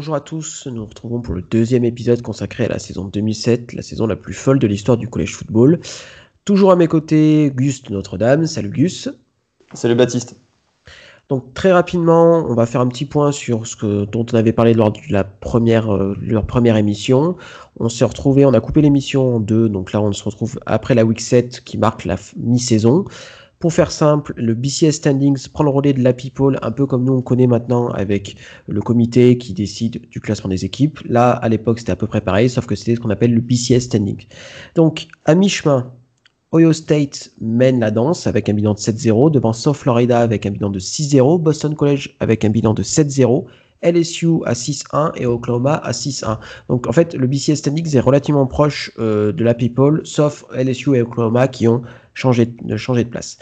bonjour à tous, nous nous retrouvons pour le deuxième épisode consacré à la saison 2007, la saison la plus folle de l'histoire du college football. Toujours à mes côtés, Gus de Notre-Dame. Salut Gus. Salut Baptiste. Donc très rapidement, on va faire un petit point sur dont on avait parlé lors de leur première émission. On s'est retrouvé, on a coupé l'émission en deux, donc là on se retrouve après la week 7 qui marque la mi-saison. Pour faire simple, le BCS Standings prend le relais de la People, un peu comme nous on connaît maintenant avec le comité qui décide du classement des équipes. Là, à l'époque, c'était à peu près pareil, sauf que c'était ce qu'on appelle le BCS Standing. Donc, à mi-chemin, Ohio State mène la danse avec un bilan de 7-0, devant South Florida avec un bilan de 6-0, Boston College avec un bilan de 7-0, LSU à 6-1 et Oklahoma à 6-1. Donc en fait, le BCS Standings est relativement proche de la People, sauf LSU et Oklahoma qui ont changé de place.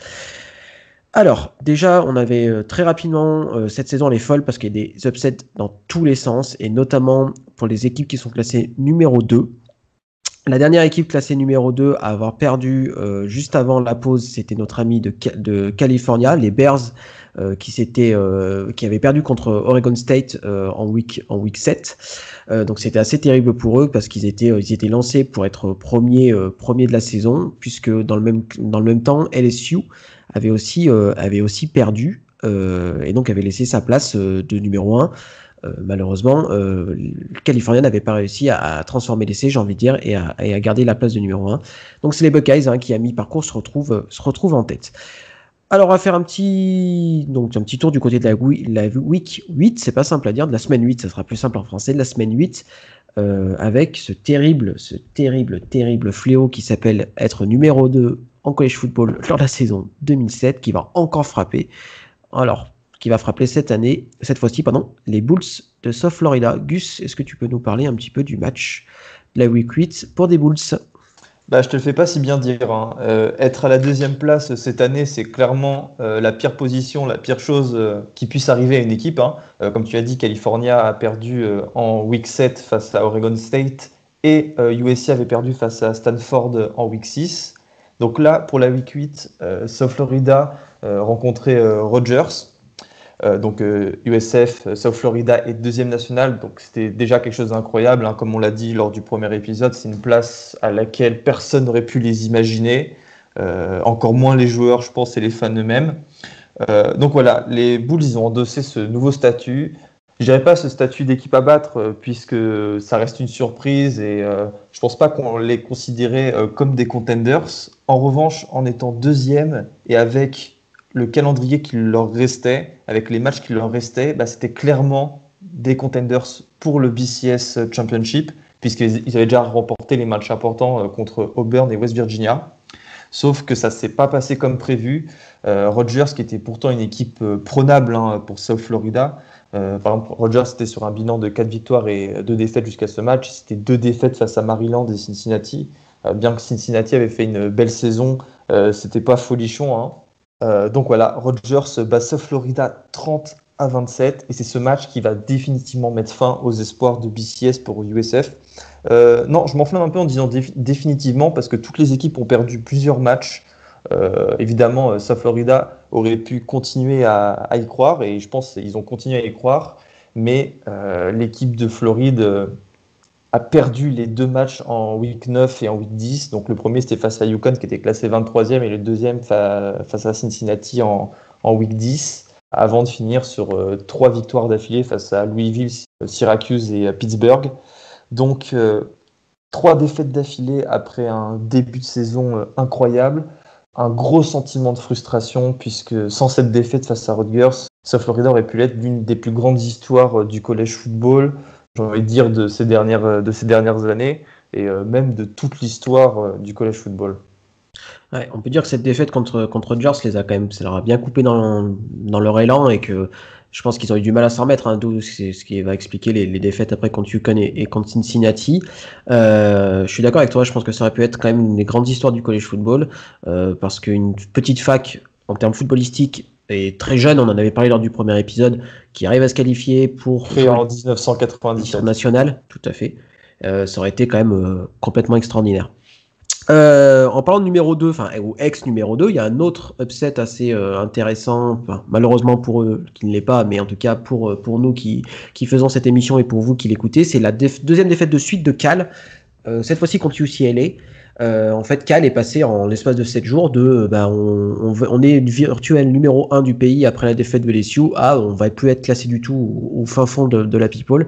Alors, déjà, on avait très rapidement, cette saison elle est folle parce qu'il y a des upsets dans tous les sens, et notamment pour les équipes qui sont classées numéro 2. La dernière équipe classée numéro 2 à avoir perdu juste avant la pause, c'était notre ami de California, les Bears, qui avaient perdu contre Oregon State en week 7. Donc c'était assez terrible pour eux parce qu'ils étaient lancés pour être premiers de la saison, puisque dans le même temps, LSU avait aussi perdu et donc avait laissé sa place de numéro 1. Malheureusement, le California n'avait pas réussi à transformer l'essai, j'ai envie de dire, et à garder la place de numéro 1. Donc c'est les Buckeyes qui, à mi-parcours, se retrouvent en tête. Alors on va faire un petit tour du côté de la week 8, c'est pas simple à dire, de la semaine 8, ça sera plus simple en français, de la semaine 8, avec ce terrible fléau qui s'appelle être numéro 2 en college football lors de la saison 2007, qui va encore frapper. Alors, qui va frapper cette fois-ci, les Bulls de South Florida. Gus, est-ce que tu peux nous parler un petit peu du match de la Week 8 pour des Bulls ? Je te le fais pas si bien dire. Être à la deuxième place cette année, c'est clairement la pire position, la pire chose qui puisse arriver à une équipe. Comme tu as dit, California a perdu en Week 7 face à Oregon State et USC avait perdu face à Stanford en Week 6. Donc là, pour la Week 8, South Florida rencontrait Rutgers. Donc USF, South Florida est deuxième nationale, donc c'était déjà quelque chose d'incroyable, comme on l'a dit lors du premier épisode, c'est une place à laquelle personne n'aurait pu les imaginer, encore moins les joueurs, je pense, et les fans eux-mêmes. Donc voilà, les Bulls, ils ont endossé ce nouveau statut. Je dirais pas ce statut d'équipe à battre, puisque ça reste une surprise et je pense pas qu'on les considérait comme des contenders. En revanche, en étant deuxième et avec le calendrier qui leur restait, avec les matchs qui leur restaient, c'était clairement des contenders pour le BCS Championship, puisqu'ils avaient déjà remporté les matchs importants contre Auburn et West Virginia. Sauf que ça ne s'est pas passé comme prévu. Rutgers, qui était pourtant une équipe prenable pour South Florida, par exemple, Rutgers était sur un bilan de 4 victoires et 2 défaites jusqu'à ce match. C'était 2 défaites face à Maryland et Cincinnati. Bien que Cincinnati avait fait une belle saison, c'était pas folichon. Donc voilà, Rutgers bat South Florida 30-27 et c'est ce match qui va définitivement mettre fin aux espoirs de BCS pour USF. Non, je m'enflamme un peu en disant définitivement parce que toutes les équipes ont perdu plusieurs matchs. Évidemment, South Florida aurait pu continuer à y croire et je pense qu'ils ont continué à y croire, mais l'équipe de Floride a perdu les 2 matchs en Week 9 et en Week 10. Donc le premier, c'était face à UConn qui était classé 23e et le deuxième face à Cincinnati en Week 10, avant de finir sur 3 victoires d'affilée face à Louisville, Syracuse et Pittsburgh. Donc 3 défaites d'affilée après un début de saison incroyable. Un gros sentiment de frustration puisque sans cette défaite face à Rutgers, South Florida aurait pu être l'une des plus grandes histoires du college football, j'ai envie de dire de ces dernières années et même de toute l'histoire du college football. Ouais, on peut dire que cette défaite contre Rutgers ça leur a bien coupé dans leur élan et que je pense qu'ils ont eu du mal à s'en remettre, d'où c'est ce qui va expliquer les défaites après contre UConn et contre Cincinnati. Je suis d'accord avec toi, je pense que ça aurait pu être quand même une des grandes histoires du college football parce qu'une petite fac en termes footballistiques et très jeune, on en avait parlé lors du premier épisode, qui arrive à se qualifier pour créé en 1997 national, tout à fait. Ça aurait été quand même complètement extraordinaire. En parlant de numéro 2, enfin, ou ex numéro 2, il y a un autre upset assez intéressant, enfin, malheureusement pour eux qui ne l'est pas, mais en tout cas pour nous qui faisons cette émission et pour vous qui l'écoutez, c'est la deuxième défaite de suite de Cal, cette fois-ci contre UCLA. En fait, Cal est passé en l'espace de 7 jours de on est virtuel numéro 1 du pays après la défaite de LSU à on va plus être classé du tout au fin fond de la people.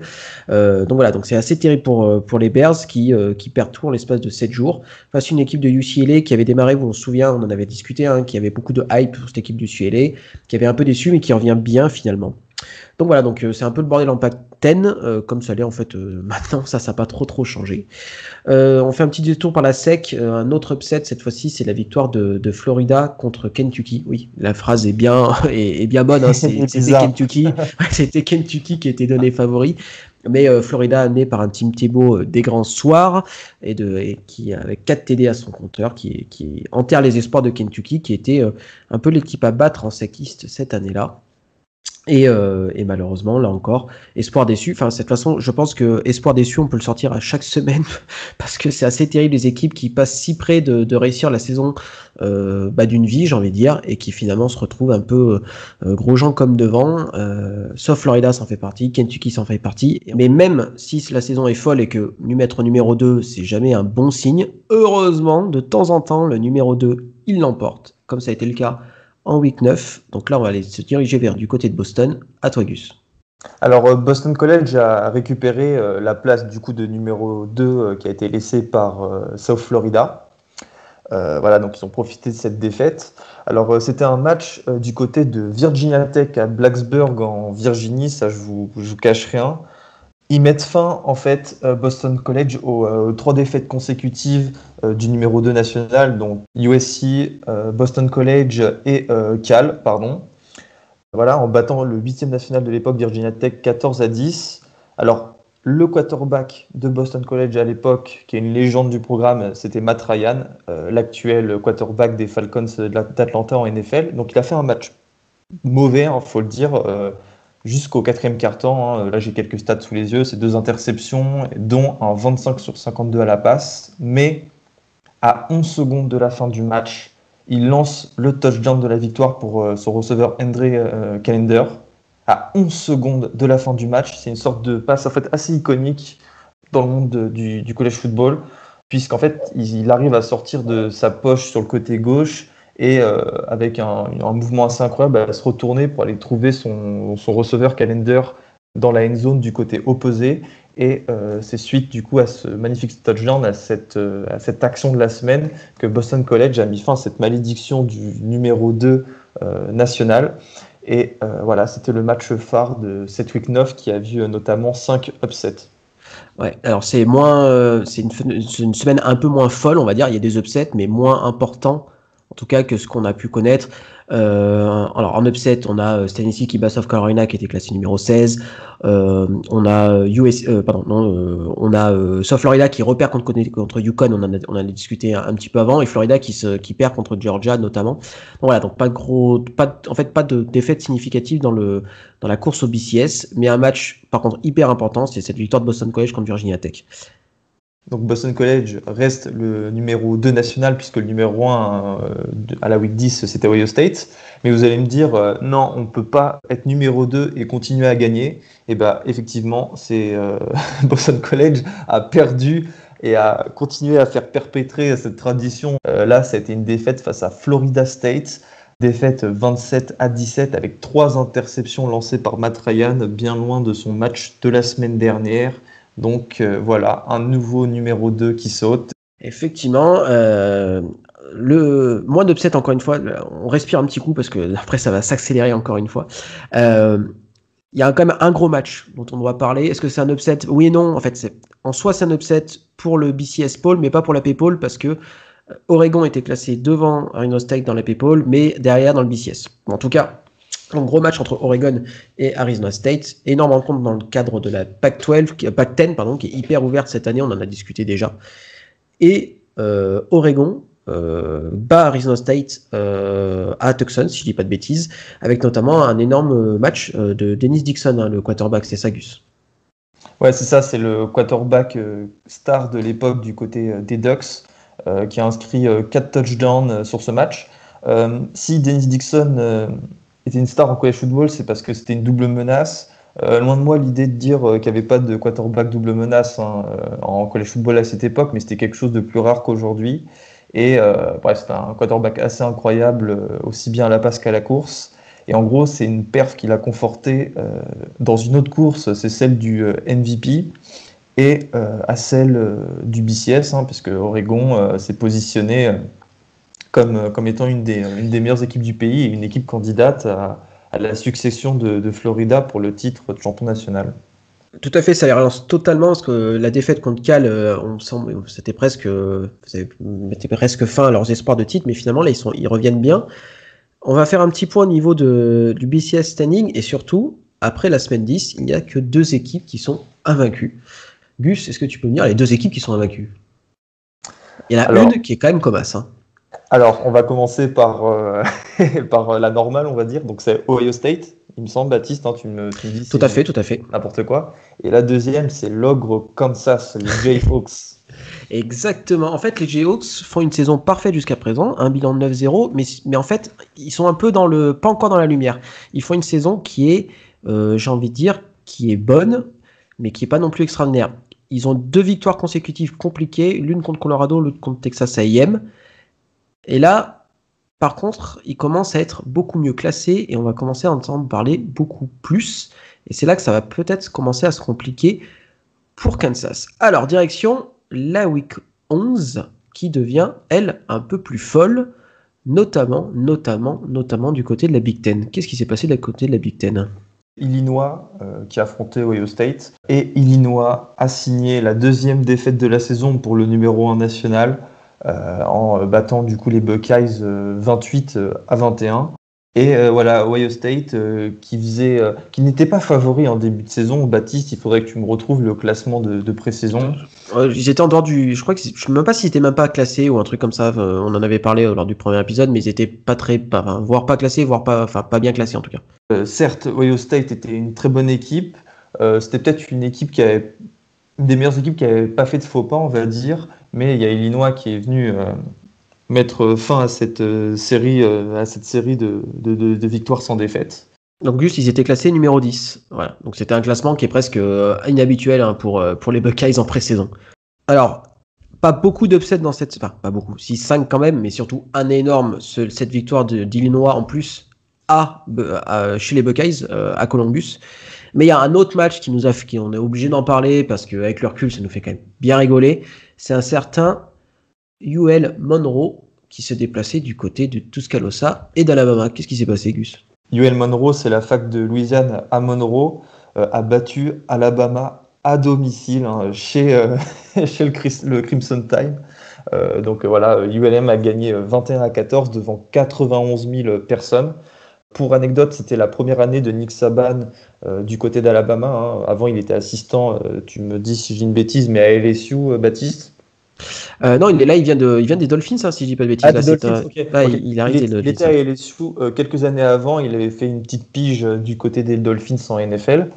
Donc voilà, donc c'est assez terrible pour les Bears qui perdent tout en l'espace de 7 jours face à une équipe de UCLA qui avait démarré, on se souvient, on en avait discuté, qui avait beaucoup de hype pour cette équipe de UCLA, qui avait un peu déçu mais qui revient bien finalement. Donc voilà, donc c'est un peu le bordel en Pac-10, comme ça l'est en fait maintenant, ça n'a pas trop changé. On fait un petit détour par la SEC, un autre upset cette fois-ci, c'est la victoire de Florida contre Kentucky. Oui, la phrase est bien, est bien bonne, c'était Kentucky, c'était Kentucky qui était donné favori. Mais Florida amené par un Tim Tebow des grands soirs et qui avec 4 TD à son compteur, qui enterre les espoirs de Kentucky, qui était un peu l'équipe à battre en SEC East cette année-là. Et malheureusement, là encore, espoir déçu. Enfin, de cette façon, je pense que espoir déçu, on peut le sortir à chaque semaine parce que c'est assez terrible les équipes qui passent si près de réussir la saison d'une vie, j'ai envie de dire, et qui finalement se retrouvent un peu gros gens comme devant. Sauf Florida s'en fait partie, Kentucky s'en fait partie. Mais même si la saison est folle et que mettre numéro 2, c'est jamais un bon signe, heureusement, de temps en temps, le numéro 2, il l'emporte, comme ça a été le cas en week 9. Donc là, on va aller se diriger vers du côté de Boston. À toi, Gus. Alors, Boston College a récupéré la place du coup de numéro 2 qui a été laissée par South Florida. Voilà, donc ils ont profité de cette défaite. Alors, c'était un match du côté de Virginia Tech à Blacksburg en Virginie, ça je vous cache rien. Ils mettent fin, en fait, Boston College aux 3 défaites consécutives du numéro 2 national, donc USC, Boston College et Cal, pardon. Voilà, en battant le 8e national de l'époque, Virginia Tech, 14-10. Alors, le quarterback de Boston College à l'époque, qui est une légende du programme, c'était Matt Ryan, l'actuel quarterback des Falcons d'Atlanta en NFL. Donc, il a fait un match mauvais, faut le dire, jusqu'au 4e quart-temps. Là, j'ai quelques stats sous les yeux. C'est 2 interceptions, dont un 25/52 à la passe. Mais à 11 secondes de la fin du match, il lance le touchdown de la victoire pour son receveur Andre Callender. À 11 secondes de la fin du match, c'est une sorte de passe en fait assez iconique dans le monde du college football, puisqu'en fait, il arrive à sortir de sa poche sur le côté gauche et avec un mouvement assez incroyable, à se retourner pour aller trouver son receveur Callender dans la end zone du côté opposé. Et c'est suite du coup à ce magnifique touchdown, à cette action de la semaine, que Boston College a mis fin à cette malédiction du numéro 2 national. Et voilà, c'était le match phare de cette week 9 qui a vu notamment 5 upsets. Ouais, alors c'est moins, c'est une semaine un peu moins folle, on va dire. Il y a des upsets, mais moins importants, en tout cas que ce qu'on a pu connaître. Alors en upset, on a Tennessee qui bat South Carolina qui était classé numéro 16. On a on a South Florida qui repère contre Yukon, on en a discuté un petit peu avant, et Florida qui perd contre Georgia notamment. Donc voilà, donc pas de défaite significative dans la course au BCS, mais un match par contre hyper important, c'est cette victoire de Boston College contre Virginia Tech. Donc Boston College reste le numéro 2 national, puisque le numéro 1 à la week 10 c'était Ohio State. Mais vous allez me dire, non, on ne peut pas être numéro 2 et continuer à gagner. Et bien effectivement, c'est Boston College a perdu et a continué à faire perpétrer cette tradition. Là, ça a été une défaite face à Florida State. Défaite 27-17 avec 3 interceptions lancées par Matt Ryan, bien loin de son match de la semaine dernière. Donc voilà, un nouveau numéro 2 qui saute. Effectivement, moins d'upset encore une fois, on respire un petit coup parce que après ça va s'accélérer encore une fois. Il y a quand même un gros match dont on doit parler. Est-ce que c'est un upset? Oui et non. En fait, en soi c'est un upset pour le BCS Poll, mais pas pour la P-Poll parce que Oregon était classé devant Arizona State dans la P-Poll, mais derrière dans le BCS. En tout cas, un gros match entre Oregon et Arizona State, énorme rencontre dans le cadre de la Pac-10, qui est hyper ouverte cette année, on en a discuté déjà. Et Oregon bat Arizona State à Tucson, si je dis pas de bêtises, avec notamment un énorme match de Dennis Dixon, le quarterback, c'est ça, Gus? Ouais, c'est ça, c'est le quarterback star de l'époque du côté des Ducks. qui a inscrit 4 touchdowns sur ce match. Si Dennis Dixon était une star en college football, c'est parce que c'était une double menace. Loin de moi l'idée de dire qu'il n'y avait pas de quarterback double menace en college football à cette époque, mais c'était quelque chose de plus rare qu'aujourd'hui. Et bref, c'était un quarterback assez incroyable, aussi bien à la passe qu'à la course. Et en gros, c'est une perf qui l'a conforté dans une autre course, c'est celle du MVP, et à celle du BCS, puisque Oregon s'est positionné comme étant une des meilleures équipes du pays et une équipe candidate à la succession de Florida pour le titre de champion national. Tout à fait, ça les relance totalement parce que la défaite contre Cal, c'était presque fin à leurs espoirs de titre, mais finalement là ils reviennent bien. On va faire un petit point au niveau du BCS standing et surtout, après la semaine 10, il n'y a que 2 équipes qui sont invaincues. Gus, est-ce que tu peux me dire les 2 équipes qui sont invaincues? Il y en a une qui est quand même comme as. Alors, on va commencer par la normale, on va dire. Donc, c'est Ohio State, il me semble, Baptiste. Tu me dis tout à fait. N'importe quoi. Et la deuxième, c'est l'ogre Kansas, les Jayhawks. Exactement. En fait, les Jayhawks font une saison parfaite jusqu'à présent, un bilan de 9-0, mais en fait, ils sont un peu pas encore dans la lumière. Ils font une saison qui est, j'ai envie de dire, qui est bonne, mais qui est pas non plus extraordinaire. Ils ont 2 victoires consécutives compliquées, l'une contre Colorado, l'autre contre Texas A&M. Et là, par contre, ils commencent à être beaucoup mieux classés et on va commencer à entendre parler beaucoup plus. Et c'est là que ça va peut-être commencer à se compliquer pour Kansas. Alors, direction la Week 11 qui devient, elle, un peu plus folle, notamment du côté de la Big Ten. Qu'est-ce qui s'est passé de la côté de la Big Ten ? Illinois qui a affronté Ohio State. Et Illinois a signé la 2e défaite de la saison pour le numéro 1 national. En battant du coup les Buckeyes 28-21. Et voilà, Ohio State qui n'était pas favori en début de saison. Baptiste, il faudrait que tu me retrouves le classement de pré-saison. Ils étaient en dehors je crois que je ne sais même pas s'ils n'étaient même pas classés ou un truc comme ça. On en avait parlé lors du premier épisode, mais ils étaient voire pas classés, voire pas bien classés en tout cas. Certes, Ohio State était une très bonne équipe. C'était peut-être une des meilleures équipes qui n'avait pas fait de faux pas, on va dire. Mais il y a Illinois qui est venu mettre fin à cette série de victoires sans défaite. Donc Gus, ils étaient classés numéro 10. Voilà. Donc c'était un classement qui est presque inhabituel pour les Buckeyes en pré-saison. Alors, pas beaucoup d'upsets dans cette... Enfin, pas beaucoup. 6-5 quand même, mais surtout un énorme, cette victoire d'Illinois en plus chez les Buckeyes, à Columbus. Mais il y a un autre match on est obligé d'en parler parce qu'avec le recul, ça nous fait quand même bien rigoler. C'est un certain UL Monroe qui se déplaçait du côté de Tuscaloosa et d'Alabama. Qu'est-ce qui s'est passé, Gus ? UL Monroe, c'est la fac de Louisiane à Monroe, a battu Alabama à domicile chez le Crimson Tide. Donc voilà, ULM a gagné 21-14 devant 91 000 personnes. Pour anecdote, c'était la première année de Nick Saban du côté d'Alabama. Avant, il était assistant, tu me dis si je dis une bêtise, mais à LSU, Baptiste. Non, il vient des Dolphins, si je dis pas de bêtises. Des Dolphins, okay. Il était à LSU quelques années avant, il avait fait une petite pige du côté des Dolphins en NFL.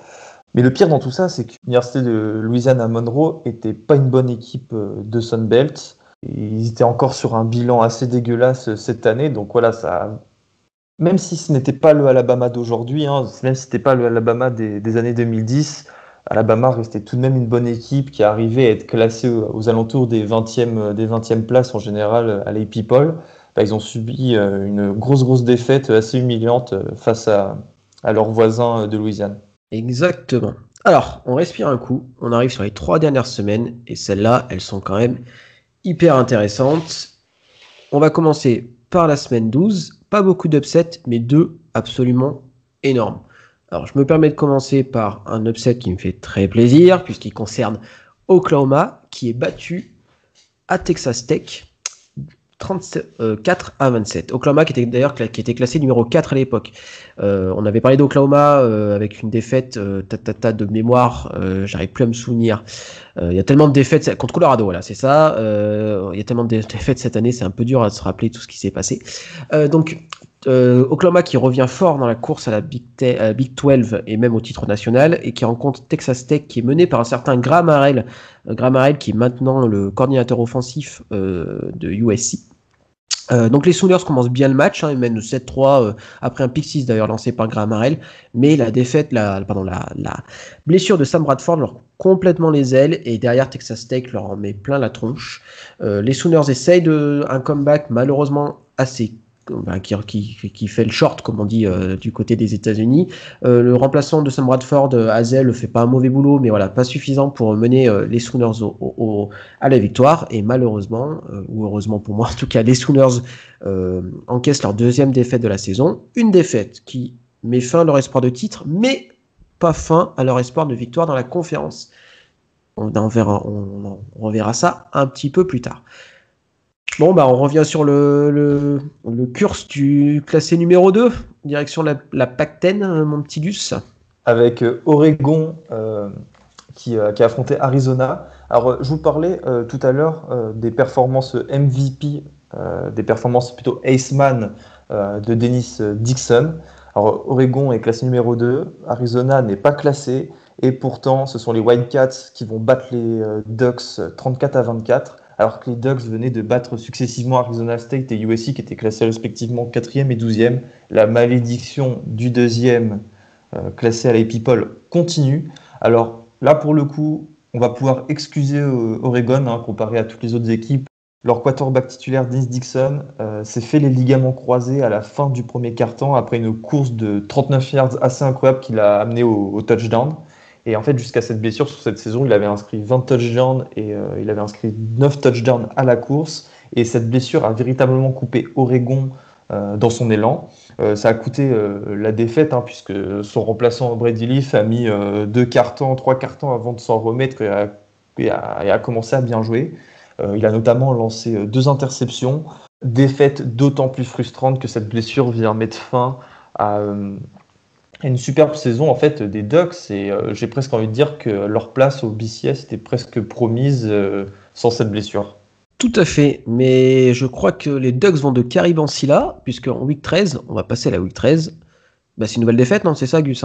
Mais le pire dans tout ça, c'est que l'université de Louisiane à Monroe était pas une bonne équipe de Sun Belt. Ils étaient encore sur un bilan assez dégueulasse cette année, donc voilà, ça. Même si ce n'était pas le Alabama d'aujourd'hui, même si ce n'était pas le Alabama des années 2010, Alabama restait tout de même une bonne équipe qui arrivait à être classée aux alentours des 20e places en général à l'AP Poll. Ils ont subi une grosse défaite assez humiliante face à leurs voisins de Louisiane. Exactement. Alors, on respire un coup, on arrive sur les 3 dernières semaines, et celles-là, elles sont quand même hyper intéressantes. On va commencer par la semaine 12, pas beaucoup d'upsets, mais 2 absolument énormes. Alors, je me permets de commencer par un upset qui me fait très plaisir, puisqu'il concerne Oklahoma, qui est battu à Texas Tech, 34-27. Oklahoma qui était classé numéro 4 à l'époque. On avait parlé d'Oklahoma avec une défaite de mémoire, j'arrive plus à me souvenir. Il y a tellement de défaites contre Colorado, voilà, c'est ça. Il y a tellement de défaites cette année, c'est un peu dur à se rappeler tout ce qui s'est passé. Donc Oklahoma qui revient fort dans la course à la Big 12 et même au titre national, et qui rencontre Texas Tech qui est mené par un certain Graham Harrell. Graham Harrell qui est maintenant le coordinateur offensif de USC. Donc les Sooners commencent bien le match, ils mènent 7-3 après un pick 6 d'ailleurs lancé par Graham Harrell, mais la blessure de Sam Bradford leur complètement les ailes, et derrière Texas Tech leur en met plein la tronche. Les Sooners essayent un comeback malheureusement assez qui fait le short, comme on dit du côté des États-Unis. Le remplaçant de Sam Bradford, Hazel, fait pas un mauvais boulot, mais voilà, pas suffisant pour mener les Sooners à la victoire. Et malheureusement, ou heureusement pour moi en tout cas, les Sooners encaissent leur deuxième défaite de la saison. Une défaite qui met fin à leur espoir de titre, mais pas fin à leur espoir de victoire dans la conférence. On reverra ça un petit peu plus tard. Bon, on revient sur le curse du classé numéro 2, direction la Pac-10, mon petit Gus. Avec Oregon qui a affronté Arizona. Alors, je vous parlais tout à l'heure des performances MVP, des performances plutôt Ace-Man de Dennis Dixon. Alors, Oregon est classé numéro 2, Arizona n'est pas classé, et pourtant, ce sont les Wildcats qui vont battre les Ducks 34-24. Alors que les Ducks venaient de battre successivement Arizona State et USC qui étaient classés respectivement 4e et 12e. La malédiction du deuxième classé à l'AP Poll continue. Alors là, pour le coup, on va pouvoir excuser Oregon comparé à toutes les autres équipes. Leur quarterback titulaire, Dennis Dixon, s'est fait les ligaments croisés à la fin du premier quart-temps après une course de 39 yards assez incroyable qui l'a amené au touchdown. Et en fait, jusqu'à cette blessure, sur cette saison, il avait inscrit 20 touchdowns et il avait inscrit 9 touchdowns à la course. Et cette blessure a véritablement coupé Oregon dans son élan. Ça a coûté la défaite, puisque son remplaçant Brady Leaf a mis 3 quarts-temps avant de s'en remettre et a commencé à bien jouer. Il a notamment lancé 2 interceptions. Défaite d'autant plus frustrante que cette blessure vient mettre fin à une superbe saison en fait des Ducks, et j'ai presque envie de dire que leur place au BCS était presque promise sans cette blessure. Tout à fait, mais je crois que les Ducks vont de Caribancilla, puisque en week 13, on va passer à la week 13, c'est une nouvelle défaite, non? C'est ça, Gus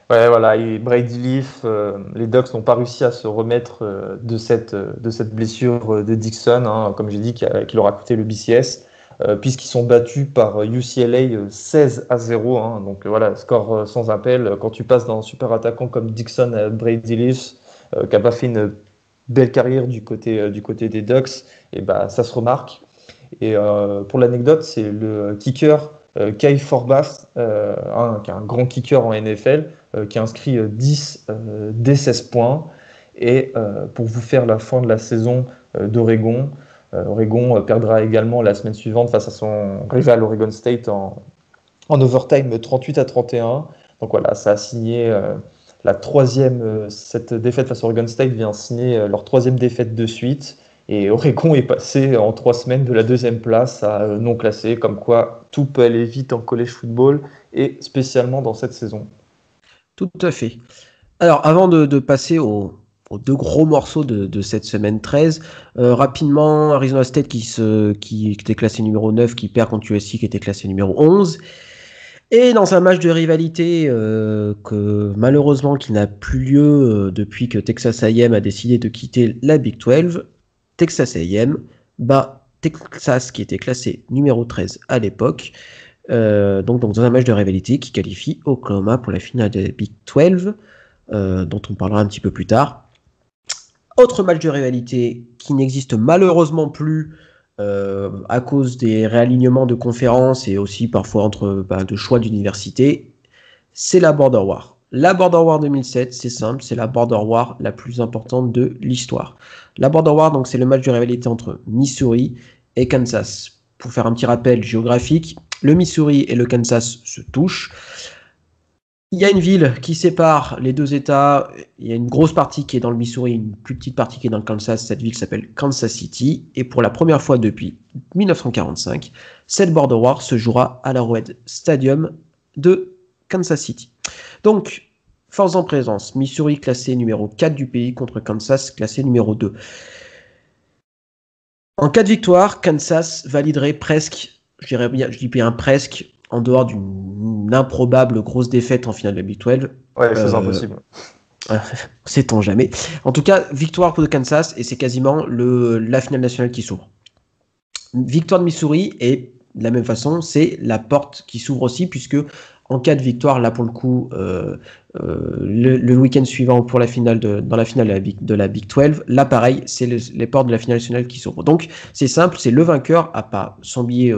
Ouais, voilà, et Brady Leaf, les Ducks n'ont pas réussi à se remettre de cette blessure de Dixon, comme j'ai dit, qui leur a coûté le BCS. Puisqu'ils sont battus par UCLA 16-0. Donc voilà, score sans appel. Quand tu passes d'un super attaquant comme Dixon à Brady Leaf, qui n'a pas fait une belle carrière du côté des Ducks, et ça se remarque. Et pour l'anecdote, c'est le kicker Kai Forbath, qui est un grand kicker en NFL, qui a inscrit 10 des 16 points. Et pour vous faire la fin de la saison d'Oregon, Oregon perdra également la semaine suivante face à son rival Oregon State en overtime 38-31. Donc voilà, ça a signé la troisième. Cette défaite face à Oregon State vient signer leur troisième défaite de suite. Et Oregon est passé en 3 semaines de la deuxième place à non classé, comme quoi tout peut aller vite en college football et spécialement dans cette saison. Tout à fait. Alors avant de passer aux 2 gros morceaux de cette semaine 13. Rapidement, Arizona State qui était classé numéro 9, qui perd contre USC qui était classé numéro 11. Et dans un match de rivalité que malheureusement qui n'a plus lieu depuis que Texas A&M a décidé de quitter la Big 12, Texas A&M bat Texas qui était classé numéro 13 à l'époque. Donc dans un match de rivalité qui qualifie Oklahoma pour la finale de la Big 12, dont on parlera un petit peu plus tard. Autre match de rivalité qui n'existe malheureusement plus à cause des réalignements de conférences et aussi parfois de choix d'université, c'est la Border War. La Border War 2007, c'est simple, c'est la Border War la plus importante de l'histoire. La Border War, donc, c'est le match de rivalité entre Missouri et Kansas. Pour faire un petit rappel géographique, le Missouri et le Kansas se touchent. Il y a une ville qui sépare les 2 États. Il y a une grosse partie qui est dans le Missouri, une plus petite partie qui est dans le Kansas. Cette ville s'appelle Kansas City. Et pour la première fois depuis 1945, cette Border War se jouera à l'Arrowhead Stadium de Kansas City. Donc, force en présence, Missouri classé numéro 4 du pays contre Kansas classé numéro 2. En cas de victoire, Kansas validerait presque je dis bien presque, en dehors d'une improbable grosse défaite en finale de la Big 12. Ouais, chose impossible. Sait-on jamais. En tout cas, victoire pour le Kansas, et c'est quasiment la finale nationale qui s'ouvre. Victoire de Missouri, et de la même façon, c'est la porte qui s'ouvre aussi, puisque en cas de victoire, là pour le coup, le week-end suivant pour la finale dans la finale de la Big 12, là pareil, c'est les portes de la finale nationale qui s'ouvrent. Donc c'est simple, c'est le vainqueur à pas son billet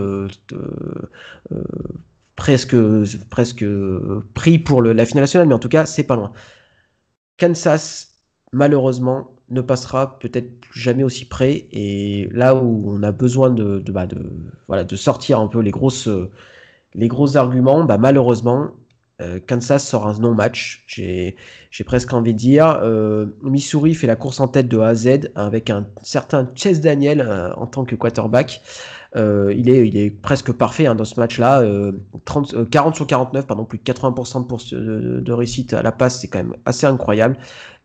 presque pris pour la finale nationale, mais en tout cas c'est pas loin. Kansas, malheureusement, ne passera peut-être jamais aussi près, et là où on a besoin de sortir un peu les gros arguments, malheureusement, Kansas sort un non-match. J'ai presque envie de dire. Missouri fait la course en tête de A à Z avec un certain Chase Daniel en tant que quarterback. Il est presque parfait dans ce match-là. 40 sur 49, plus de 80% de réussite à la passe, c'est quand même assez incroyable.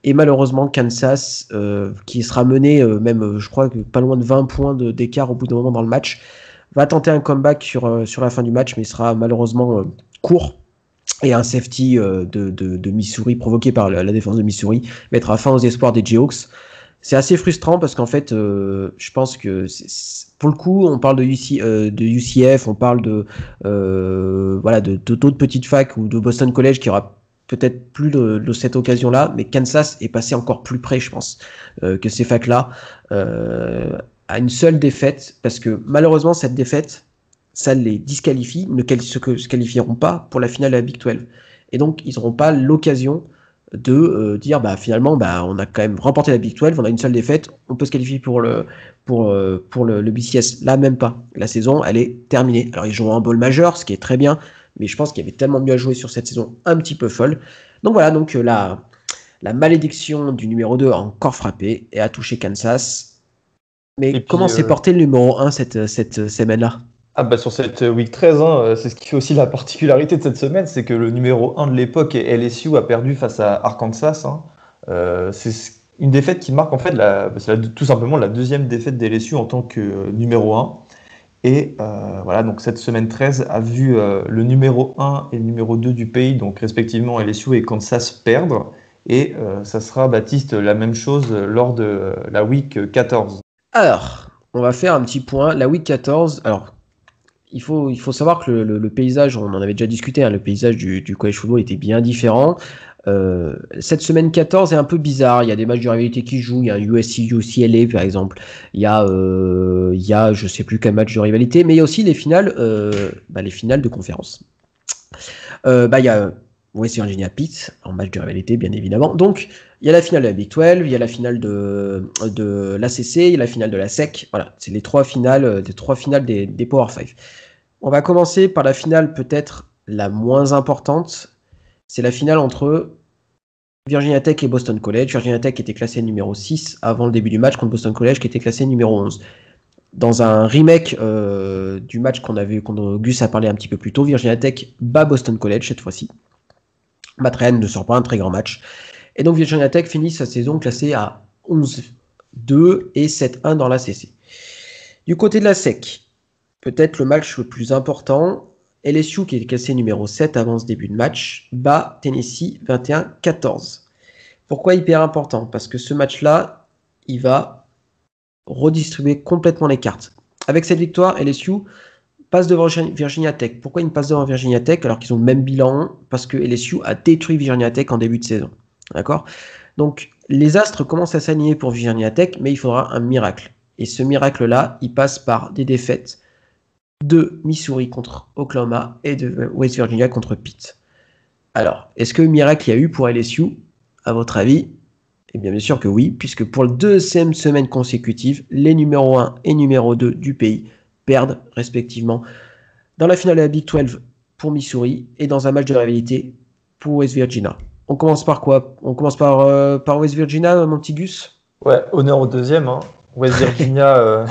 Et malheureusement, Kansas, qui sera mené même, je crois, que pas loin de 20 points d'écart au bout d'un moment dans le match, va tenter un comeback sur la fin du match, mais il sera malheureusement court. Et un safety de Missouri provoqué par la défense de Missouri mettra fin aux espoirs des Jayhawks. C'est assez frustrant parce qu'en fait, je pense que pour le coup, on parle de UCF, on parle de d'autres petites facs ou de Boston College qui aura peut-être plus de cette occasion-là, mais Kansas est passé encore plus près, je pense, que ces facs-là, à une seule défaite, parce que malheureusement, cette défaite, ça les disqualifie, ne se qualifieront pas pour la finale de la Big 12. Et donc, ils n'auront pas l'occasion de dire, finalement, on a quand même remporté la Big 12, on a une seule défaite, on peut se qualifier pour le BCS. Là, même pas. La saison, elle est terminée. Alors, ils joueront un bowl majeur, ce qui est très bien, mais je pense qu'il y avait tellement mieux à jouer sur cette saison un petit peu folle. Donc voilà, la malédiction du numéro 2 a encore frappé et a touché Kansas. Mais comment s'est porté le numéro 1 cette semaine-là ? Sur cette Week 13, c'est ce qui fait aussi la particularité de cette semaine, c'est que le numéro 1 de l'époque, LSU, a perdu face à Arkansas. C'est une défaite qui marque en fait tout simplement la deuxième défaite des LSU en tant que numéro 1. Et donc cette semaine 13 a vu le numéro 1 et le numéro 2 du pays, donc respectivement LSU et Kansas, perdre. Et ça sera, Baptiste, la même chose lors de la Week 14. Alors, on va faire un petit point. La Week 14, alors, il faut savoir que le paysage, on en avait déjà discuté, le paysage du college football était bien différent. Cette semaine 14 est un peu bizarre. Il y a des matchs de rivalité qui jouent. Il y a un USC-UCLA par exemple. Il y a je sais plus quel match de rivalité, mais il y a aussi les finales de conférence. Il y a West Virginia Pitt en match de rivalité, bien évidemment. Donc il y a la finale de la Big 12, il y a la finale de l'ACC, il y a la finale de la SEC. Voilà, c'est les trois finales des Power 5. On va commencer par la finale peut-être la moins importante. C'est la finale entre Virginia Tech et Boston College. Virginia Tech était classé numéro 6 avant le début du match contre Boston College qui était classé numéro 11. Dans un remake du match qu'on Gus a parlé un petit peu plus tôt, Virginia Tech bat Boston College cette fois-ci. Matt Ryan ne sort pas un très grand match. Et donc Virginia Tech finit sa saison classée à 11-2 et 7-1 dans l'ACC. Du côté de la SEC, peut-être le match le plus important, LSU, qui est classé numéro 7 avant ce début de match, bat Tennessee 21-14. Pourquoi hyper important ? Parce que ce match-là, il va redistribuer complètement les cartes. Avec cette victoire, LSU passe devant Virginia Tech. Pourquoi ils passent devant Virginia Tech alors qu'ils ont le même bilan ? Parce que LSU a détruit Virginia Tech en début de saison. D'accord ? Donc, les astres commencent à s'aligner pour Virginia Tech, mais il faudra un miracle. Et ce miracle-là, il passe par des défaites de Missouri contre Oklahoma et de West Virginia contre Pitt. Alors, est-ce que miracle il y a eu pour LSU, à votre avis ? Eh bien sûr que oui, puisque pour la deuxième semaine consécutive, les numéros 1 et numéro 2 du pays perdent respectivement dans la finale de la Big 12 pour Missouri et dans un match de rivalité pour West Virginia. On commence par quoi ? On commence par West Virginia, mon petit Gus ? Ouais, honneur au deuxième. West Virginia,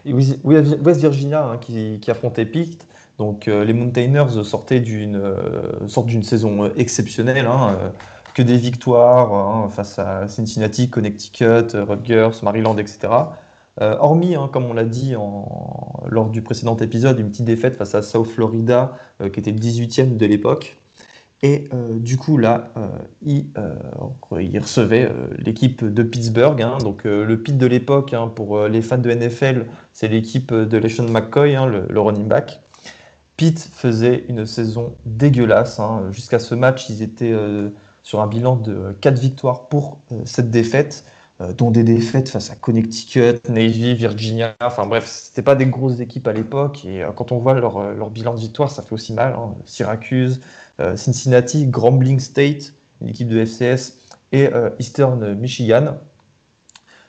West Virginia qui affrontait Pitt. Donc les Mountaineers sortent d'une saison exceptionnelle, que des victoires face à Cincinnati, Connecticut, Rutgers, Maryland, etc. Hormis, comme on l'a dit lors du précédent épisode, une petite défaite face à South Florida, qui était le 18e de l'époque. Et du coup, là, il recevait l'équipe de Pittsburgh. Donc, le Pitt de l'époque, pour les fans de NFL, c'est l'équipe de LeSean McCoy, le running back. Pitt faisait une saison dégueulasse. Jusqu'à ce match, ils étaient sur un bilan de 4 victoires pour cette défaite, dont des défaites face à Connecticut, Navy, Virginia. Enfin bref, c'était pas des grosses équipes à l'époque. Et quand on voit leur bilan de victoire, ça fait aussi mal. Syracuse, Cincinnati, Grambling State, une équipe de FCS, et Eastern Michigan.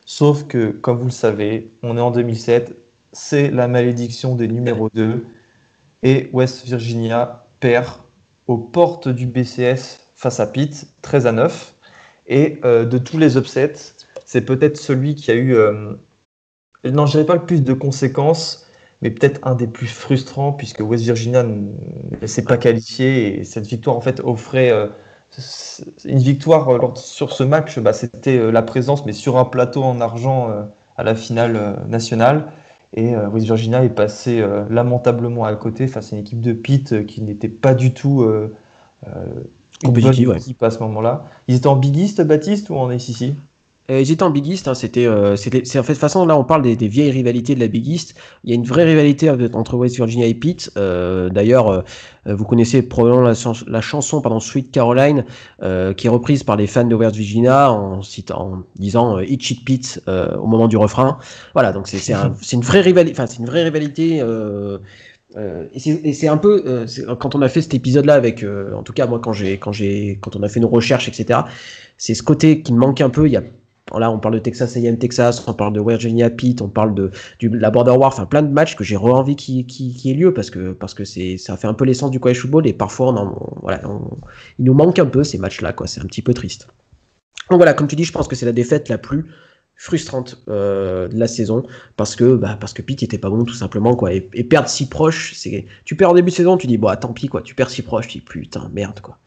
Sauf que, comme vous le savez, on est en 2007, c'est la malédiction des numéros 2, et West Virginia perd aux portes du BCS face à Pitt, 13-9. Et de tous les upsets, c'est peut-être celui qui a eu, non, je dirais pas le plus de conséquences, mais peut-être un des plus frustrants, puisque West Virginia ne s'est pas qualifié, et cette victoire en fait offrait une victoire sur ce match, c'était la présence, mais sur un plateau en argent à la finale nationale. Et West Virginia est passé lamentablement à côté face à une équipe de Pitt qui n'était pas du tout une bonne équipe à ce moment-là. Ils étaient en Big East, Baptiste, ou en SEC? Ils étaient en Big East, c'est en fait, de toute façon, là, on parle des vieilles rivalités de la Big East. Il y a une vraie rivalité entre West Virginia et Pitt. D'ailleurs, vous connaissez probablement la chanson, Sweet Caroline, qui est reprise par les fans de West Virginia en disant Eat Shit Pitt au moment du refrain. Voilà, donc c'est une vraie rivalité. Enfin, c'est une vraie rivalité. Et c'est un peu quand on a fait cet épisode-là avec, en tout cas moi quand on a fait nos recherches, etc. C'est ce côté qui me manque un peu. Là, on parle de Texas A&M Texas, on parle de Virginia Pitt, on parle de la Border War, enfin plein de matchs que j'ai envie qui ait lieu parce que ça fait un peu l'essence du college football et parfois il nous manque un peu ces matchs-là, quoi. C'est un petit peu triste. Donc voilà, comme tu dis, je pense que c'est la défaite la plus frustrante de la saison parce que Pitt était pas bon tout simplement, quoi. Et perdre si proche, tu perds en début de saison, tu dis tant pis, quoi. Tu perds si proche, tu dis putain merde, quoi.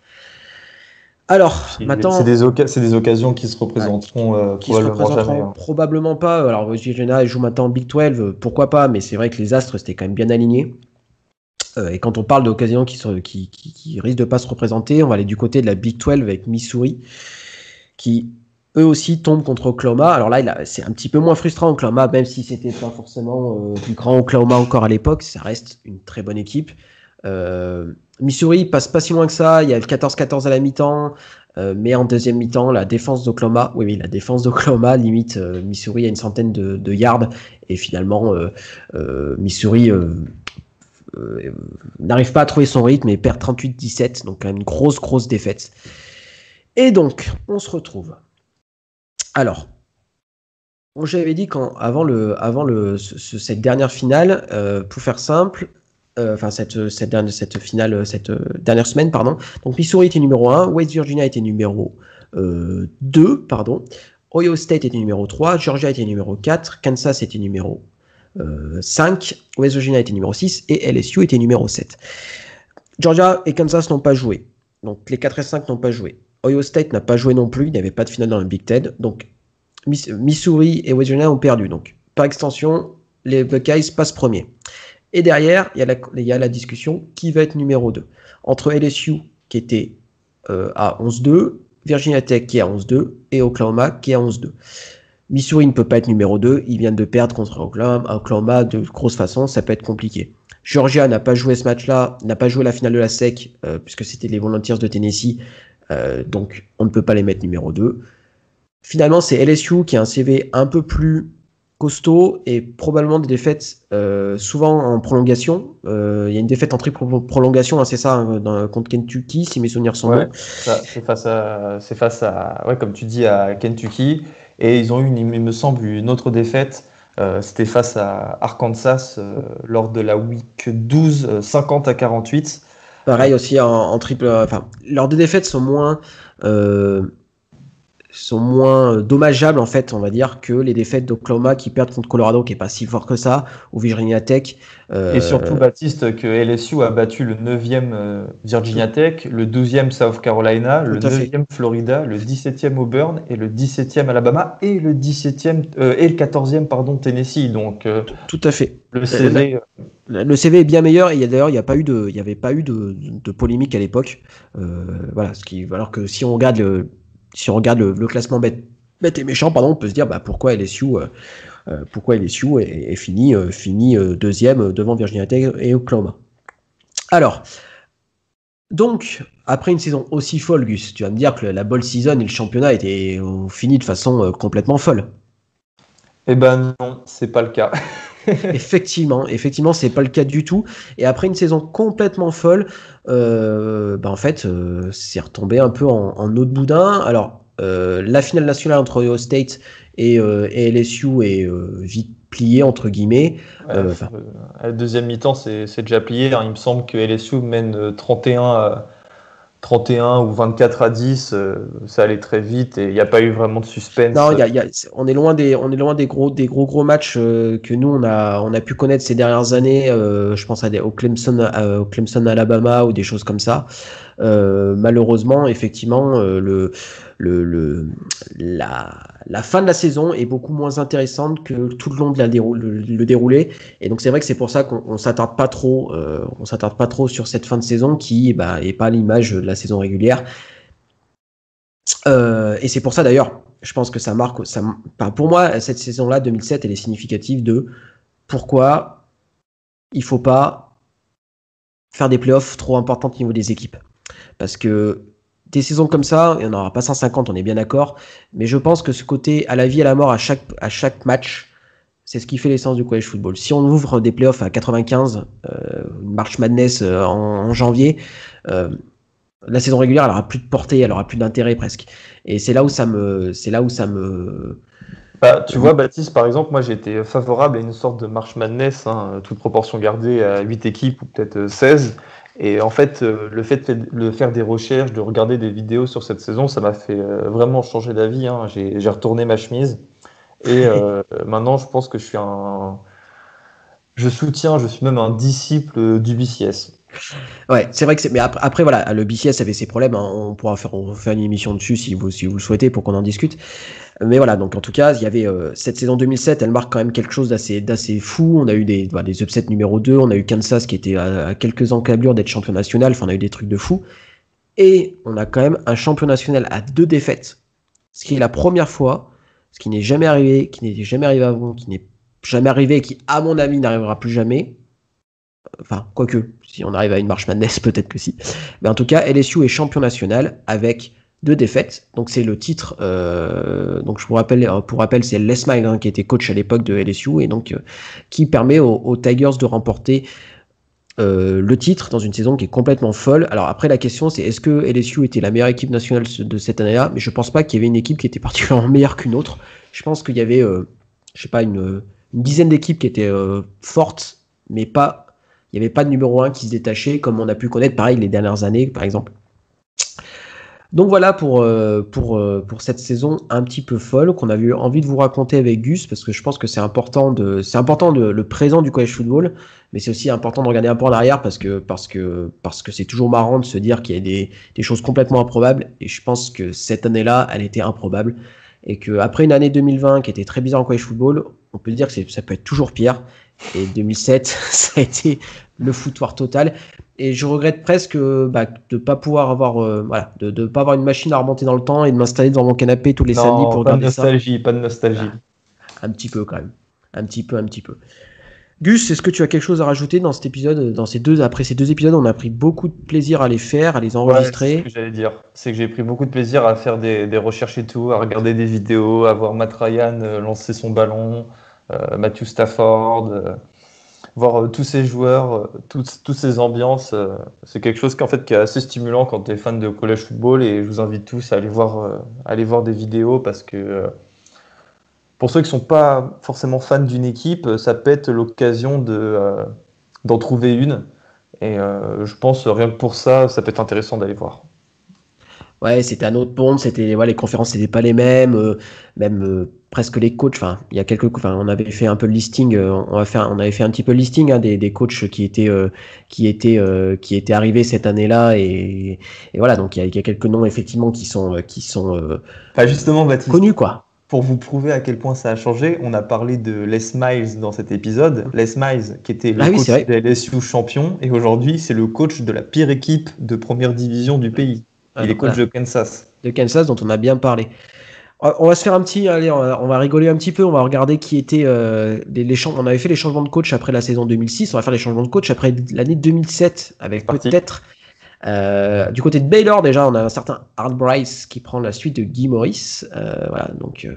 Alors, maintenant, c'est des occasions qui se représenteront probablement pas. Alors, Virginia joue maintenant en Big 12, pourquoi pas, mais c'est vrai que les astres c'était quand même bien alignés. Et quand on parle d'occasions qui risquent de pas se représenter, on va aller du côté de la Big 12 avec Missouri, qui eux aussi tombent contre Oklahoma. Alors là, c'est un petit peu moins frustrant Oklahoma, même si c'était pas forcément du grand Oklahoma encore à l'époque, ça reste une très bonne équipe. Missouri passe pas si loin que ça, il y a le 14-14 à la mi-temps, mais en deuxième mi-temps, la défense d'Oklahoma, limite Missouri a une centaine de yards, et finalement Missouri n'arrive pas à trouver son rythme et perd 38-17, donc quand même une grosse défaite. Et donc, on se retrouve. Alors, j'avais dit cette dernière finale, pour faire simple, cette dernière semaine, pardon. Donc Missouri était numéro 1, West Virginia était numéro 2, pardon. Ohio State était numéro 3, Georgia était numéro 4, Kansas était numéro 5, West Virginia était numéro 6 et LSU était numéro 7. Georgia et Kansas n'ont pas joué. Donc les 4 et 5 n'ont pas joué. Ohio State n'a pas joué non plus, il n'y avait pas de finale dans le Big Ten. Donc Missouri et West Virginia ont perdu. Donc par extension, les Buckeyes passent premiers. Et derrière, il y a la discussion qui va être numéro 2. Entre LSU qui était à 11-2, Virginia Tech qui est à 11-2 et Oklahoma qui est à 11-2. Missouri ne peut pas être numéro 2, ils viennent de perdre contre Oklahoma de grosse façon, ça peut être compliqué. Georgia n'a pas joué ce match-là, n'a pas joué la finale de la SEC, puisque c'était les Volunteers de Tennessee, donc on ne peut pas les mettre numéro 2. Finalement, c'est LSU qui a un CV un peu plus costaud et probablement des défaites souvent en prolongation. Il y a une défaite en triple prolongation, c'est ça, contre Kentucky, si mes souvenirs sont bons. C'est face à, comme tu dis, à Kentucky. Et ils ont eu, il me semble, une autre défaite. C'était face à Arkansas lors de la week 12, 50-48. Pareil aussi en triple. Leurs deux défaites sont moins. sont moins dommageables en fait, on va dire, que les défaites d'Oklahoma qui perdent contre Colorado, qui est pas si fort que ça, ou Virginia Tech. Et surtout, Baptiste, que LSU a battu le 9e Virginia Tech, le 12e South Carolina, le 9e Florida, le 17e Auburn et le 17e Alabama et le 17e et le 14e Tennessee. Donc tout à fait. Le CV est bien meilleur et d'ailleurs il n'y avait pas eu de polémique à l'époque. Voilà, alors que si on regarde le classement bête et méchant, pardon, on peut se dire pourquoi LSU est fini deuxième devant Virginia Tech et Oklahoma. Alors, donc, après une saison aussi folle, Gus, tu vas me dire que la bowl season et le championnat étaient finis de façon complètement folle. Eh ben non, c'est pas le cas. Effectivement, c'est pas le cas du tout. Et après une saison complètement folle, en fait, c'est retombé un peu en eau de boudin. Alors, la finale nationale entre Ohio State et LSU est vite pliée, entre guillemets. À la deuxième mi-temps, c'est déjà plié. Il me semble que LSU mène 31 ou 24-10, ça allait très vite et il n'y a pas eu vraiment de suspense. Non, on est loin des gros matchs que nous on a pu connaître ces dernières années. Je pense au Clemson Alabama ou des choses comme ça. Malheureusement, effectivement, la fin de la saison est beaucoup moins intéressante que tout le long de le déroulé. Et donc c'est vrai que c'est pour ça qu'on s'attarde pas trop sur cette fin de saison qui est pas l'image de la saison régulière. Et c'est pour ça d'ailleurs, je pense que ça marque. Pour moi, cette saison-là, 2007, elle est significative de pourquoi il faut pas faire des playoffs trop importants au niveau des équipes. Parce que des saisons comme ça, il n'y en aura pas 150, on est bien d'accord, mais je pense que ce côté à la vie, à la mort, à chaque match, c'est ce qui fait l'essence du college football. Si on ouvre des playoffs à 95, une March Madness en janvier, la saison régulière, elle aura plus de portée, elle aura plus d'intérêt presque. Et c'est là où ça me. Tu vois, Baptiste, par exemple, moi j'étais favorable à une sorte de March Madness, toute proportion gardée, à 8 équipes ou peut-être 16. Et en fait, le fait de faire des recherches, de regarder des vidéos sur cette saison, ça m'a fait vraiment changer d'avis. J'ai retourné ma chemise. Et maintenant, je pense que je suis même un disciple du BCS. Ouais, c'est vrai que mais après voilà, le BCS avait ses problèmes, on pourra faire une émission dessus si vous le souhaitez pour qu'on en discute. Mais voilà, donc en tout cas, il y avait cette saison 2007, elle marque quand même quelque chose d'assez fou. On a eu des upsets numéro 2, on a eu Kansas qui était à quelques encablures d'être champion national, enfin on a eu des trucs de fou. Et on a quand même un champion national à 2 défaites, ce qui est la première fois, ce qui n'est jamais arrivé, qui n'était jamais arrivé avant, qui n'est jamais arrivé et qui, à mon avis, n'arrivera plus jamais. Enfin, quoique, si on arrive à une March Madness, peut-être que si. Mais en tout cas, LSU est champion national avec 2 défaites. Donc c'est le titre. Donc pour rappel, c'est Les Miles qui était coach à l'époque de LSU et donc qui permet aux Tigers de remporter le titre dans une saison qui est complètement folle. Alors après la question c'est est-ce que LSU était la meilleure équipe nationale de cette année-là? Mais je pense pas qu'il y avait une équipe qui était particulièrement meilleure qu'une autre. Je pense qu'il y avait, une dizaine d'équipes qui étaient fortes, mais pas. Il n'y avait pas de numéro 1 qui se détachait, comme on a pu connaître, pareil, les dernières années, par exemple. Donc voilà pour cette saison un petit peu folle qu'on avait eu envie de vous raconter avec Gus, parce que je pense que c'est important le présent du college football, mais c'est aussi important de regarder un peu en arrière parce que c'est toujours marrant de se dire qu'il y a des choses complètement improbables, et je pense que cette année-là, elle était improbable, et qu'après une année 2020 qui était très bizarre en college football, on peut dire que ça peut être toujours pire. Et 2007, ça a été le foutoir total. Et je regrette presque de pas pouvoir avoir, de pas avoir une machine à remonter dans le temps et de m'installer devant mon canapé tous les samedis pour regarder ça. Pas de nostalgie. Un petit peu quand même, un petit peu. Gus, est-ce que tu as quelque chose à rajouter dans cet épisode, après ces 2 épisodes, on a pris beaucoup de plaisir à les faire, à les enregistrer. Ouais, c'est ce que j'allais dire. C'est que j'ai pris beaucoup de plaisir à faire des recherches et tout, à regarder des vidéos, à voir Matt Ryan lancer son ballon. Matthew Stafford, voir tous ces joueurs, toutes ces ambiances, c'est quelque chose qui est assez stimulant quand tu es fan de college football, et je vous invite tous à aller voir des vidéos parce que pour ceux qui ne sont pas forcément fans d'une équipe, ça peut être l'occasion d'en trouver une, et je pense rien que pour ça, ça peut être intéressant d'aller voir. Ouais, c'était un autre monde, les conférences n'étaient pas les mêmes, même presque les coachs. Enfin, il y a on avait fait un peu le listing, on avait fait un petit peu le listing des coachs qui étaient arrivés cette année-là et voilà. Donc il y a quelques noms effectivement qui sont Enfin, justement, Baptiste, connus quoi. pour vous prouver à quel point ça a changé, on a parlé de Les Miles dans cet épisode. Les Miles, qui était le Ah oui, coach c'est vrai. de LSU champion, et aujourd'hui, c'est le coach de la pire équipe de première division du pays. Ah, Il est donc coach voilà, de Kansas. de Kansas dont on a bien parlé. On va se faire allez, on va rigoler un petit peu, on va regarder qui étaient on avait fait les changements de coach après la saison 2006, on va faire les changements de coach après l'année 2007 avec Parti. peut-être du côté de Baylor déjà, on a un certain Art Bryce qui prend la suite de Guy Morris. Voilà, donc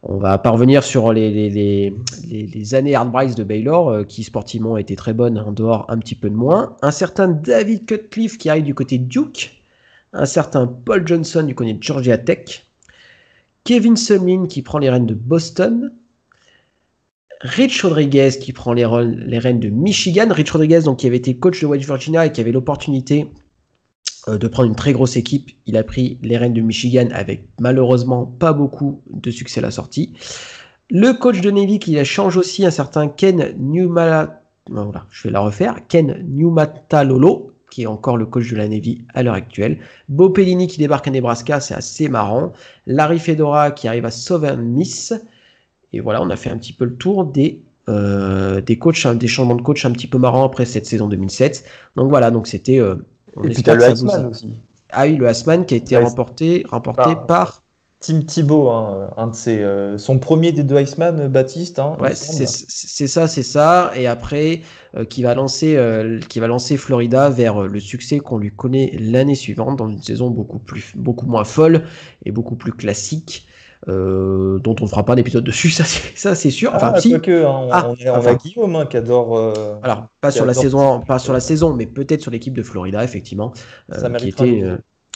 on va pas revenir sur les années Art Bryce de Baylor qui sportivement étaient très bonnes, en dehors un petit peu de moins. Un certain David Cutcliffe qui arrive du côté de Duke, un certain Paul Johnson du côté de Georgia Tech, Kevin Sumlin qui prend les rênes de Boston, Rich Rodriguez qui prend les rênes de Michigan. Rich Rodriguez, donc, qui avait été coach de West Virginia et qui avait l'opportunité de prendre une très grosse équipe. Il a pris les rênes de Michigan avec malheureusement pas beaucoup de succès à la sortie. Le coach de Navy qui a changé aussi, un certain Ken Niumatalolo, qui est encore le coach de la Navy à l'heure actuelle. Bo Pelini qui débarque à Nebraska, c'est assez marrant. Larry Fedora qui arrive à Southern Miss. Et voilà, on a fait un petit peu le tour des coachs, des changements de coach un petit peu marrants après cette saison 2007. Donc voilà, donc c'était... et puis t'as le Heisman aussi. Ah oui, le Heisman qui a été remporté par... Tim Tebow, un de son premier des deux Heisman, Baptiste. Ouais, c'est ça. Et après, qui va lancer Florida vers le succès qu'on lui connaît l'année suivante, dans une saison beaucoup moins folle et beaucoup plus classique, dont on ne fera pas d'épisode dessus, ça c'est sûr. Enfin, si. Quoique, on a Guillaume qui adore. Alors, pas sur la saison, mais peut-être sur l'équipe de Florida, effectivement,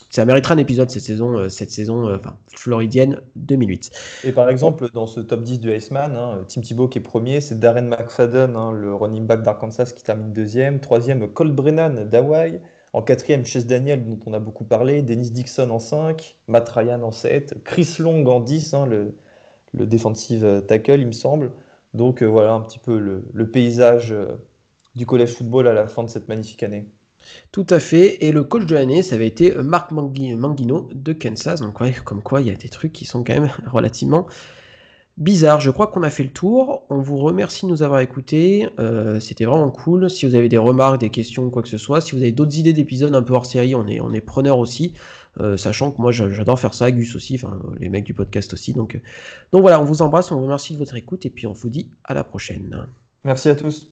ça méritera un épisode cette saison floridienne 2008. Et par exemple, dans ce top 10 du Heisman, Tim Tebow qui est premier, c'est Darren McFadden, le running back d'Arkansas qui termine deuxième. Troisième, Colt Brennan d'Hawaii. En quatrième, Chase Daniel, dont on a beaucoup parlé. Dennis Dixon en 5. Matt Ryan en 7. Chris Long en 10, le defensive tackle, il me semble. Donc voilà un petit peu le paysage du college football à la fin de cette magnifique année. Tout à fait, et le coach de l'année, ça avait été Mark Mangino de Kansas, donc ouais, comme quoi il y a des trucs qui sont quand même relativement bizarres. Je crois qu'on a fait le tour, on vous remercie de nous avoir écoutés, c'était vraiment cool. Si vous avez des remarques, des questions, quoi que ce soit, si vous avez d'autres idées d'épisodes un peu hors série, on est preneur aussi, sachant que moi j'adore faire ça, Gus aussi, enfin les mecs du podcast aussi, donc voilà, on vous embrasse, on vous remercie de votre écoute, et puis on vous dit à la prochaine. Merci à tous.